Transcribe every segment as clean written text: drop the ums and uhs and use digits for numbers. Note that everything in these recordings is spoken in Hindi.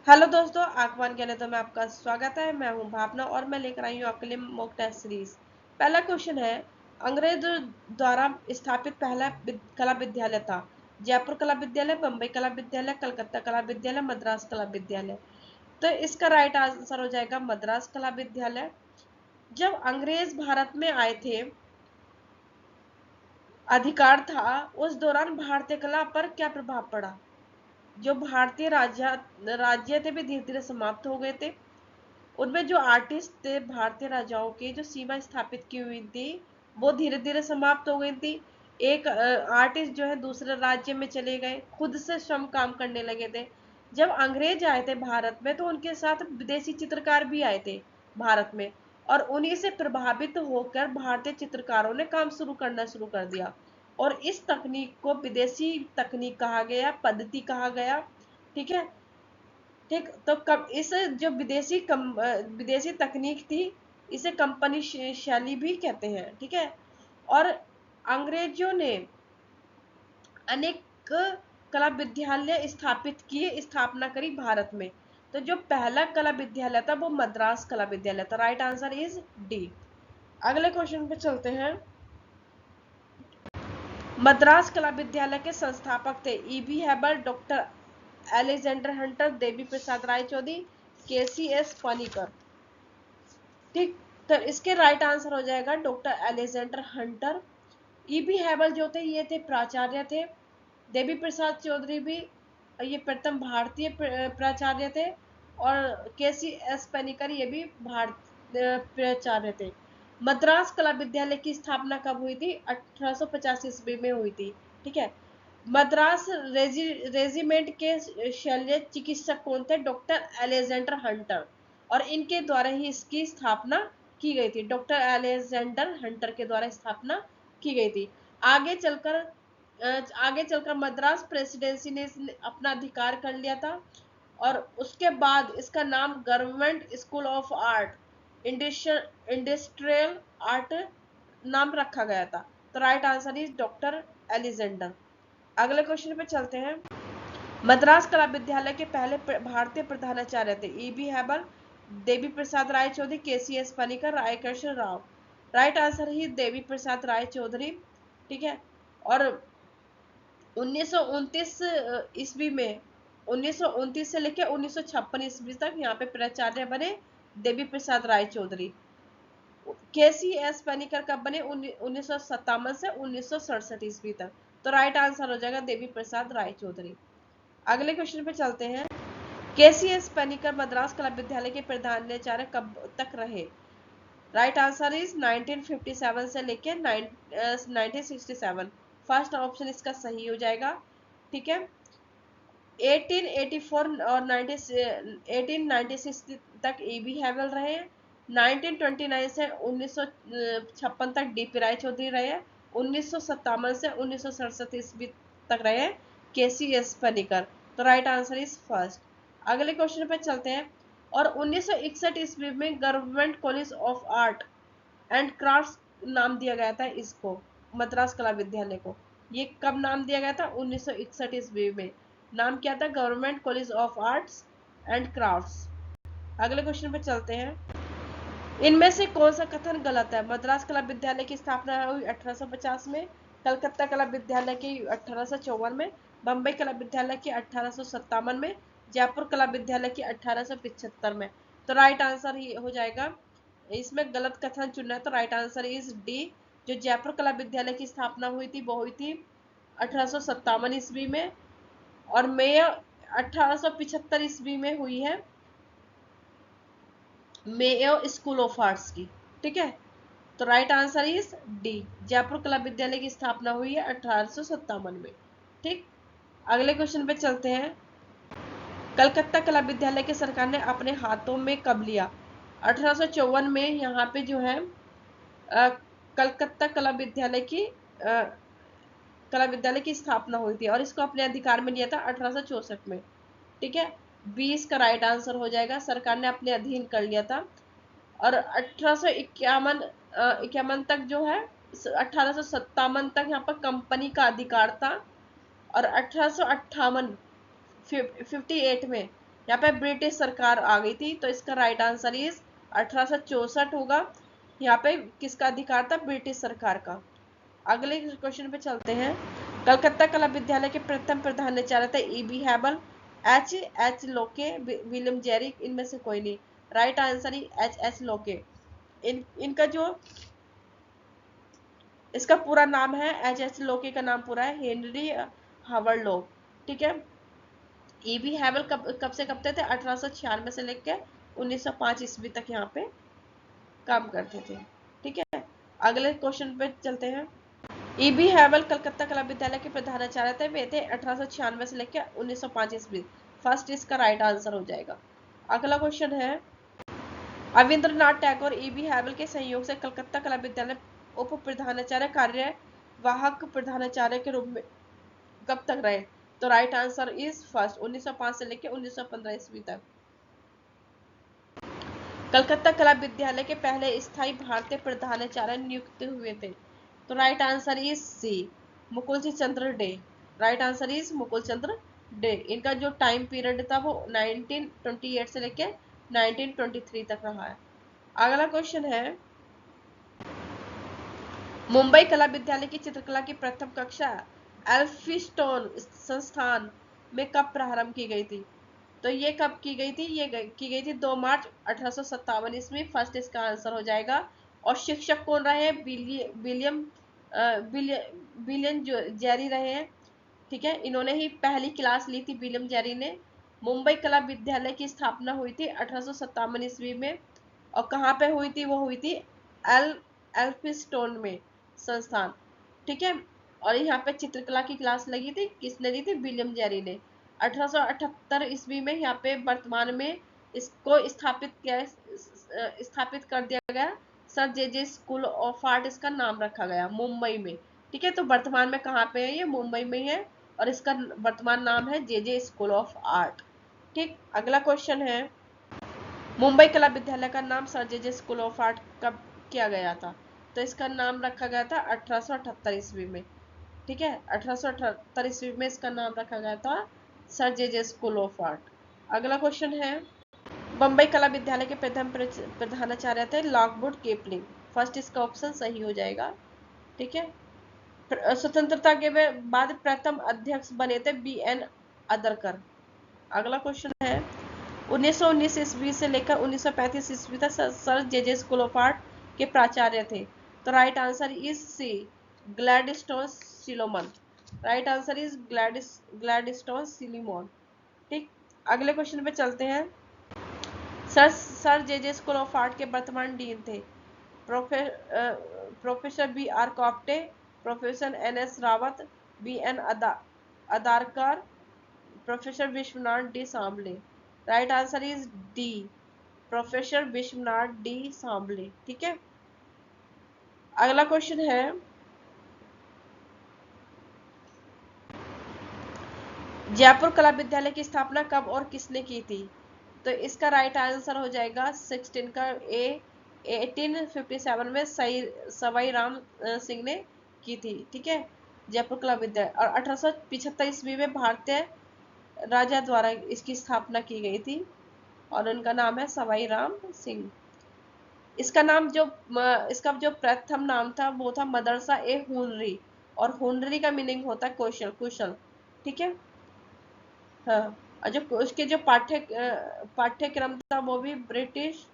हेलो दोस्तों, आगमन के लिए तो मैं आपका स्वागत है। मैं हूं भावना और मैं लेकर आई हूं आपके लिए मॉक टेस्ट सीरीज। पहला क्वेश्चन है, अंग्रेज द्वारा स्थापित पहला कला विद्यालय था। जयपुर कला विद्यालय, बम्बई कला विद्यालय, कलकत्ता कला विद्यालय, मद्रास कला विद्यालय। तो इसका राइट आंसर हो जाएगा मद्रास कला विद्यालय। जब अंग्रेज भारत में आए थे, अधिकार था, उस दौरान भारतीय कला पर क्या प्रभाव पड़ा? जो भारतीय राज्य थे भी धीरे धीरे समाप्त हो गए थे। उनमें जो आर्टिस्ट थे, भारतीय राजाओं की जो सीमा स्थापित की हुई थी, वो धीरे धीरे समाप्त हो गई थी। एक आर्टिस्ट जो है दूसरे राज्य में चले गए, खुद से श्रम काम करने लगे थे। जब अंग्रेज आए थे भारत में, तो उनके साथ विदेशी चित्रकार भी आए थे भारत में, और उन्हीं से प्रभावित होकर भारतीय चित्रकारों ने काम शुरू करना शुरू कर दिया। और इस तकनीक को विदेशी तकनीक कहा गया, पद्धति कहा गया। ठीक है। ठीक, तो कब इस जो विदेशी तकनीक थी, इसे कंपनी शैली भी कहते हैं। ठीक है। और अंग्रेजों ने अनेक कला विद्यालय स्थापित किए, स्थापना करी भारत में। तो जो पहला कला विद्यालय था वो मद्रास कला विद्यालय था। Right answer is D. अगले क्वेश्चन पे चलते हैं। मद्रास कला विद्यालय के संस्थापक थे EB हैबल, doctor Alexander Hunter, Devi Prasad Rai Chaudhary, केसी एस पानीकर। ठीक, तो इसके राइट आंसर हो जाएगा डॉक्टर एलेक्जेंडर हंटर। ईबी हैबल जो थे, ये थे प्राचार्य थे। देवी प्रसाद चौधरी भी ये प्रथम भारतीय प्राचार्य थे। और केसी एस पेनिकर ये भी भारतीय प्राचार्य थे। मद्रास कला विद्यालय की स्थापना कब हुई थी? 1885 ईस्वी में हुई थी। ठीक है। मद्रास रेजिमेंट के शल्य चिकित्सक कौन थे? Doctor Alexander Hunter. और इनके द्वारा ही इसकी स्थापना की गई थी। डॉक्टर एलेक्जेंडर हंटर के द्वारा स्थापना की गई थी। आगे चलकर आगे चलकर मद्रास प्रेसिडेंसी ने अपना अधिकार कर लिया था। और उसके बाद इसका नाम government school of art industrial art नाम रखा गया था। तो राइट आंसर इज डॉक्टर एलिजेंडर। अगले क्वेश्चन पे चलते हैं। मद्रास कला विद्यालय के पहले भारतीय प्रधानाचार्य थे ईबी हैबल, देवी प्रसाद राय चौधरी, केसी S Panicker, रायकृष्ण Rao. Right answer ही देवी प्रसाद राय चौधरी। ठीक है। और 1929 ईस्वी में 1929 से लेकर 1956 ईस्वी तक यहाँ पे प्राचार्य बने देवी प्रसाद राय चौधरी। केसी एस पेनिकर कब बने? 1957 से 1967 ईस्वी तक। तो राइट आंसर हो जाएगा देवी प्रसाद राय चौधरी। अगले क्वेश्चन पे चलते हैं। केसी एस पेनिकर मद्रास कला विद्यालय के प्रधानाचार्य कब तक रहे? राइट आंसर इज 1957 से लेके 1967। फर्स्ट ऑप्शन इसका सही हो जाएगा। ठीक है। 1884 और 1896 तक ईबी हैवल रहे। 1929 से 1956 तक डीपी राय चौधरी रहे। 1957 से 1967 ईस्वी तक रहे केसी एस पनिकर। तो राइट आंसर इज फर्स्ट। अगले क्वेश्चन पे चलते हैं। और 1961 ईस्वी में government college of art and crafts नाम दिया गया था इसको, मद्रास कला विद्यालय को। ये कब नाम दिया गया था? 1961 ईस्वी में। नाम क्या था? Government college of arts and crafts. अगले क्वेश्चन पे चलते हैं। इनमें से कौन सा कथन गलत है? मद्रास कला विद्यालय की स्थापना हुई 1850 में, कलकत्ता कला विद्यालय की 1854 में, बम्बई कला विद्यालय की 1857 में, जयपुर कला विद्यालय की 1875 में। तो राइट आंसर ही हो जाएगा, इसमें गलत कथन चुनना है। तो राइट आंसर इज डी। जो जयपुर कला विद्यालय की स्थापना हुई थी वो हुई थी 1857 ईस्वी में। और मई 1875 ईस्वी में हुई है मेयो स्कूल ऑफ आर्ट्स की। ठीक है। तो right answer is D. Jaipur कला विद्यालय की स्थापना हुई है 1857 में। ठीक। अगले क्वेश्चन पे चलते हैं। कलकत्ता कला विद्यालय के सरकार ने अपने हाथों में कब लिया? 1854 में यहाँ पे जो है कलकत्ता कला विद्यालय की स्थापना हुई थी, और इसको अपने अधिकार में लिया था 1864 में। ठीक है। 20 का राइट आंसर हो जाएगा, सरकार ने अपने अधीन कर लिया था। और 1851 तक जो है, 1857 तक यहाँ पर कंपनी का अधिकार था। और 1858 58 में यहाँ पे ब्रिटिश सरकार आ गई थी, तो इसका राइट आंसर इज 1864 होगा। यहाँ पे किसका अधिकार था? ब्रिटिश सरकार का। अगले क्वेश्चन पे चलते हैं। कलकत्ता कला विद्यालय के प्रथम प्रधानाचार्य थे E.B. हैबल, H लोके, विलियम जेरिक, इनमें से कोई नहीं। राइट आंसर ही H लोके। इनका जो इसका पूरा नाम है, H लोके का नाम पूरा है हेनरी हावर्ड लो। ठीक है। E.B. हैबल कब से कब तक थे? 1896 से लेकर 1905 ईस्वी तक यहाँ पे काम करते थे। ठीक है। अगले क्वेश्चन पे चलते हैं। E.B. हैबल कलकत्ता कला विद्यालय के प्रधानाचार्य थे। वे थे 1896 से लेकर 1905 ईस्वी। फर्स्ट इसका राइट आंसर हो जाएगा। अगला क्वेश्चन है, रविंद्रनाथ टैगोर E.B. हैबल के सहयोग से कलकत्ता कला विद्यालय उप प्रधानाचार्य कार्यवाहक प्रधानाचार्य के रूप में कब तक रहे? तो राइट आंसर इज फर्स्ट 1905 से लेकर 1915 ईस्वी तक। कलकत्ता कला विद्यालय के पहले स्थायी भारतीय प्रधानाचार्य नियुक्त हुए थे। तो right answer is C, Mukul Chandra De. Right answer is Mukul Chandra De. इनका जो टाइम पीरियड था वो 1928 से लेकर 1923 तक रहा है। अगला क्वेश्चन है, मुंबई कला विद्यालय की चित्रकला की प्रथम कक्षा एल्फिस्टोन संस्थान में कब प्रारंभ की गई थी? तो ये कब की गई थी? ये की गई थी 2 मार्च 1857 ईस्वी। फर्स्ट इसका आंसर हो जाएगा। और शिक्षक कौन रहे हैं? विलियम जेरी रहे हैं। ठीक है। इन्होंने ही पहली क्लास ली थी, विलियम जेरी ने। मुंबई कला विद्यालय की स्थापना हुई थी 1857 ईस्वी में। और कहाँ पे हुई थी? वो हुई थी एल्फिस्टोन में संस्थान। ठीक है। और यहाँ पे चित्रकला की क्लास लगी थी, किसने दी थी? विलियम जेरी ने। 1878 ईस्वी में यहाँ पे वर्तमान में इसको स्थापित कर दिया गया। Sir J school of art इसका नाम रखा गया मुंबई में। ठीक है। तो वर्तमान में कहाँ पे है? ये मुंबई में है। और इसका वर्तमान नाम है जे स्कूल ऑफ आर्ट। ठीक। अगला क्वेश्चन है, मुंबई कला विद्यालय का नाम sir J school of art कब किया गया था? तो इसका नाम रखा गया था 1878 ईस्वी में। ठीक है। 1878 ईस्वी में इसका नाम रखा गया था sir J school of art. अगला क्वेश्चन है, बम्बई कला विद्यालय के प्रथम प्रधानाचार्य थे लॉकवुड किपलिंग। फर्स्ट इसका ऑप्शन सही हो जाएगा। ठीक है। स्वतंत्रता के बाद प्रथम अध्यक्ष बने थे BN अदरकर। अगला क्वेश्चन है, 1919 ईस्वी से लेकर 1935 ईस्वी तक sir J school of art के प्राचार्य थे। तो right answer is C, Gladstone Solomon. Right answer is Gladstone Solomon. ठीक। अगले क्वेश्चन पे चलते हैं। Sir J school of art के वर्तमान डीन थे professor BR Kopte, professor NS Rawat, BN Adarkar, professor Vishwanath D Sambale. Right answer is D, professor Vishwanath D Sambale. ठीक है। अगला क्वेश्चन है, जयपुर कला विद्यालय की स्थापना कब और किसने की थी? तो इसका राइट आंसर हो जाएगा 16 का ए। 1857 में सवाई राम सिंह ने की थी। ठीक है। जयपुर कला विद्यालय। और 1875 ईस्वी में भारतीय राजा द्वारा इसकी स्थापना की गई थी और उनका नाम है सवाई राम सिंह। इसका जो प्रथम नाम था वो था मदरसा ए हुनरी। और हुनरी का मीनिंग होता है कुशल। ठीक है। हाँ। और जो उसके जो पाठ्यक्रम था वो भी ब्रिटिश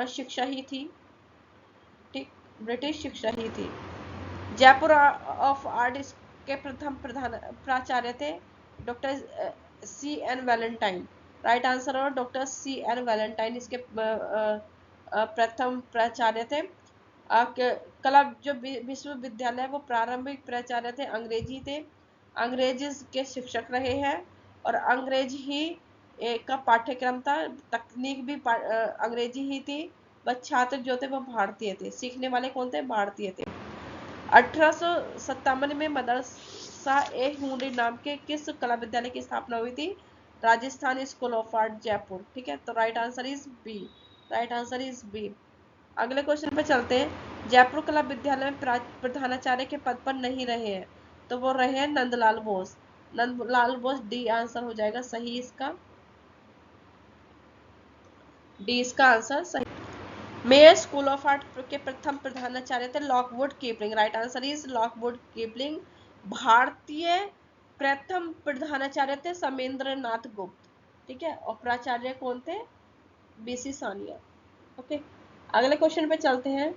शिक्षा ही थी। ठीक। ब्रिटिश शिक्षा ही थी। जयपुर ऑफ आर्ट के प्रथम प्राचार्य थे doctor CN Valentine. Right answer और डॉक्टर CN वैलेंटाइन इसके प्रथम प्राचार्य थे। कला जो विश्वविद्यालय वो प्रारंभिक प्राचार्य थे अंग्रेजी थे, अंग्रेजी के शिक्षक रहे हैं। और अंग्रेजी ही का पाठ्यक्रम था, तकनीक भी अंग्रेजी ही थी। बस छात्र जो थे वो भारतीय थे, सीखने वाले कौन थे? भारतीय थे। 1857 में मदरसा ए हुनरी नाम के किस कला विद्यालय की स्थापना हुई थी? Rajasthan school of art Jaipur. ठीक है। तो right answer is B. Right answer is B. अगले क्वेश्चन पे चलते हैं। जयपुर कला विद्यालय में प्रधानाचार्य के पद पर नहीं रहे हैं, तो वो रहे हैं नंदलाल बोस। नंदलाल बोस डी आंसर हो जाएगा सही इसका। डी इसका आंसर सही। मेयर स्कूल ऑफ आर्ट के प्रथम प्रधानाचार्य थे Lockwood Kipling. Right answer is Lockwood Kipling. भारतीय प्रथम प्रधानाचार्य थे समेंद्र नाथ गुप्त। ठीक है, और प्राचार्य कौन थे? बीसी सानिया। ओके, अगले क्वेश्चन पे चलते हैं।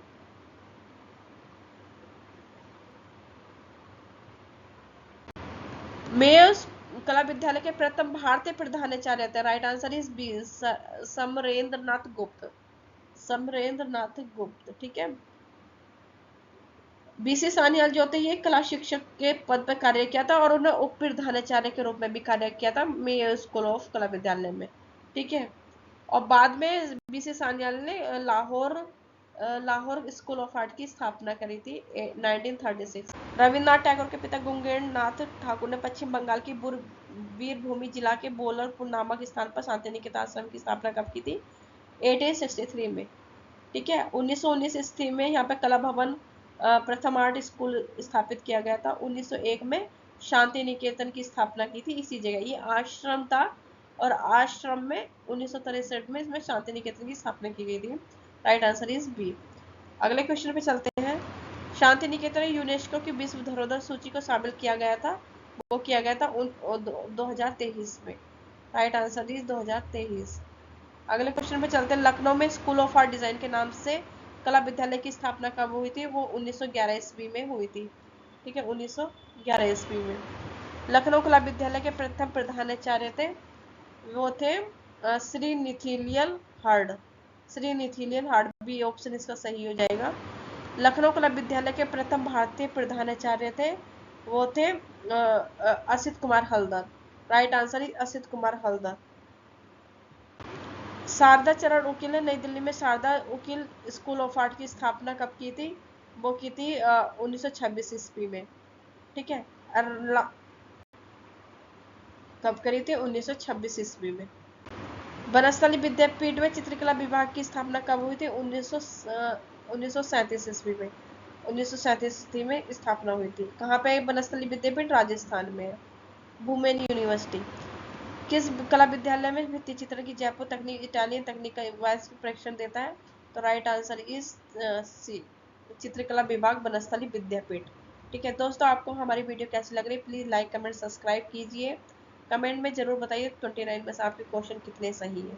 मेयर कला विद्यालय के प्रथम भारतीय प्रधानाचार्य थे। Right answer is B Samarendra Nath Gupta. Samarendra Nath गुप्त। ठीक है, बीसी सान्याल जो थे ये कला शिक्षक के पद पर कार्य किया था और उन्होंने उप प्रधानाचार्य के रूप में भी कार्य किया था मेयर स्कूल ऑफ कला विद्यालय में। ठीक है, और बाद में बीसी सान्याल ने लाहौर स्कूल ऑफ आर्ट की स्थापना करी थी 1936। रविन्द्रनाथ टैगोर के पिता गुंगेन्द्र नाथ ठाकुर ने पश्चिम बंगाल की वीरभूमि जिला के बोलरपुर नामक स्थान पर शांति निकेतन आश्रम की स्थापना कब की थी? 1863 में। ठीक है, 1919 ईस्वी में यहाँ पे कला भवन प्रथम आर्ट स्कूल स्थापित किया गया था। 1901 में शांति निकेतन की स्थापना की थी इसी जगह। ये आश्रम था और आश्रम में 1963 में इसमें शांति निकेतन की स्थापना की गई थी। Right answer is B. अगले क्वेश्चन पे चलते हैं। शांति निकेतन यूनेस्को की विश्व धरोहर सूची को शामिल किया गया था, वो किया गया था 2023 में। Right answer is 2023। अगले क्वेश्चन पे चलते हैं। लखनऊ में स्कूल ऑफ आर्ट डिजाइन के नाम से कला विद्यालय की स्थापना कब हुई थी? वो 1911 ईस्वी में हुई थी। ठीक है, 1911 ईस्वी में। लखनऊ कला विद्यालय के प्रथम प्रधानाचार्य थे, वो थे श्री निथिलियल हार्ड। श्री निथिलियल हार्ड, बी ऑप्शन इसका सही हो जाएगा। लखनऊ कला विद्यालय के प्रथम भारतीय प्रधानाचार्य थे, वो थे Asit Kumar Haldar. Right answer is Asit Kumar Haldar. Sharada Charan Ukil ने नई दिल्ली में Sharada Ukil school of art की स्थापना कब की थी? वो की थी 1926 ईस्वी में। ठीक है, कब करी थी? 1926 ईस्वी में। वनस्थली विद्यापीठ में चित्रकला विभाग की स्थापना कब हुई थी? 1937 ईस्वी में। 1937 ईस्वी में स्थापना हुई थी। कहाँ पे वनस्थली विद्यापीठ? राजस्थान में। Women university. किस कला विद्यालय में भित्ति चित्र की जयपुर तकनीक इटालियन तकनीक का वायस प्रशिक्षण देता है? तो राइट आंसर इज सी, चित्रकला विभाग वनस्थली विद्यापीठ। ठीक है दोस्तों, आपको हमारी वीडियो कैसी लग रही है प्लीज लाइक कमेंट सब्सक्राइब कीजिए। कमेंट में जरूर बताइए 29 में से आपके क्वेश्चन कितने सही है।